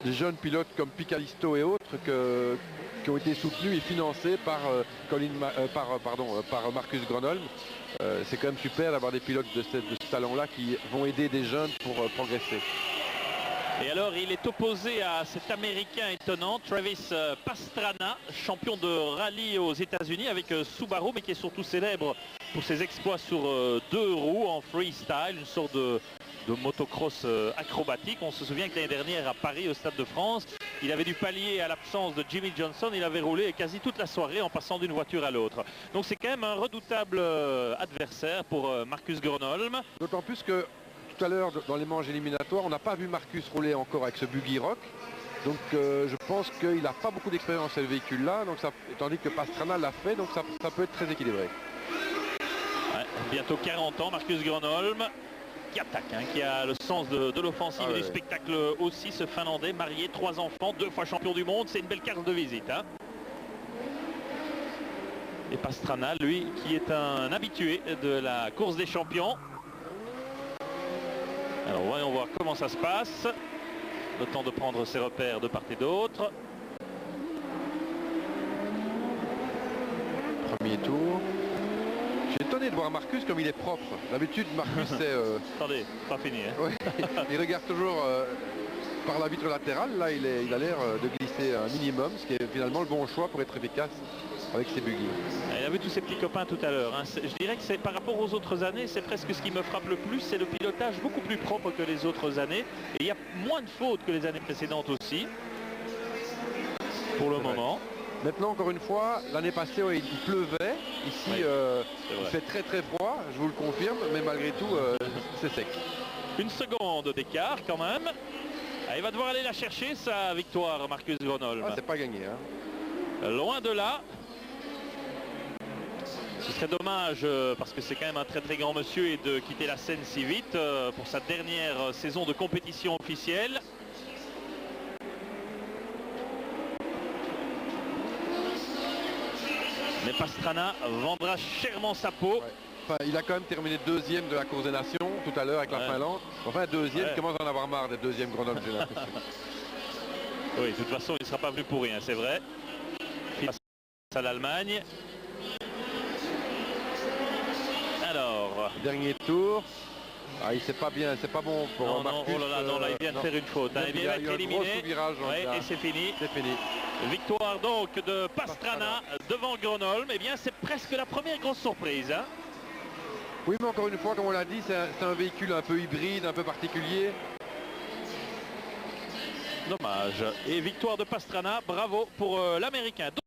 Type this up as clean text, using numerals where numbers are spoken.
des jeunes pilotes comme Picalisto et autres qui ont été soutenus et financés par, par Marcus Gronholm. C'est quand même super d'avoir des pilotes de ce talent-là qui vont aider des jeunes pour progresser. Et alors il est opposé à cet Américain étonnant, Travis Pastrana, champion de rallye aux États-Unis avec Subaru, mais qui est surtout célèbre pour ses exploits sur deux roues en freestyle, une sorte de motocross acrobatique. On se souvient que l'année dernière à Paris, au Stade de France, il avait dû pallier à l'absence de Jimmy Johnson. Il avait roulé quasi toute la soirée en passant d'une voiture à l'autre. Donc c'est quand même un redoutable adversaire pour Marcus Gronholm. D'autant plus que tout à l'heure, dans les manches éliminatoires, on n'a pas vu Marcus rouler encore avec ce buggy rock. Donc je pense qu'il n'a pas beaucoup d'expérience sur le véhicule-là. Tandis que Pastrana l'a fait, donc ça peut être très équilibré. Ouais, bientôt 40 ans, Marcus Gronholm, qui attaque, qui a le sens de l'offensive et du spectacle aussi, ce Finlandais, marié, 3 enfants, 2 fois champion du monde. C'est une belle carte de visite. Et Pastrana, lui, qui est un habitué de la course des champions. Alors voyons voir comment ça se passe. Le temps de prendre ses repères de part et d'autre. Premier tour. Je suis étonné de voir Marcus comme il est propre. D'habitude Marcus c'est... Attendez, pas fini. Ouais, il regarde toujours par la vitre latérale. Là il a l'air de glisser un minimum, ce qui est finalement le bon choix pour être efficace avec ses buggy. Il a vu tous ses petits copains tout à l'heure. Je dirais que c'est par rapport aux autres années, c'est presque ce qui me frappe le plus, c'est le pilotage beaucoup plus propre que les autres années. Et il y a moins de fautes que les années précédentes aussi. Pour le moment. Maintenant, encore une fois, l'année passée, il pleuvait. Ici, il fait très très froid, je vous le confirme, mais malgré tout, c'est sec. Une seconde d'écart quand même. Il va devoir aller la chercher, sa victoire, Marcus Gronholm. C'est pas gagné. Loin de là. Ce serait dommage parce que c'est quand même un très très grand monsieur et de quitter la scène si vite pour sa dernière saison de compétition officielle. Mais Pastrana vendra chèrement sa peau. Enfin, il a quand même terminé deuxième de la course des nations tout à l'heure avec la Finlande. Enfin deuxième, il commence à en avoir marre d'être deuxième Gronholm, j'ai l'impression. Oui, de toute façon il ne sera pas venu pour rien, c'est vrai. Face à l'Allemagne. Alors, dernier tour. Il c'est pas bien, c'est pas bon pour Marcus. Oh là là, non, là il vient de faire une faute. Il vient d'être éliminé. Et c'est fini. C'est fini. Victoire donc de Pastrana devant Gronholm. Eh bien c'est presque la première grosse surprise. Oui, mais encore une fois, comme on l'a dit, c'est un véhicule un peu hybride, un peu particulier. Dommage. Et victoire de Pastrana, bravo pour l'Américain.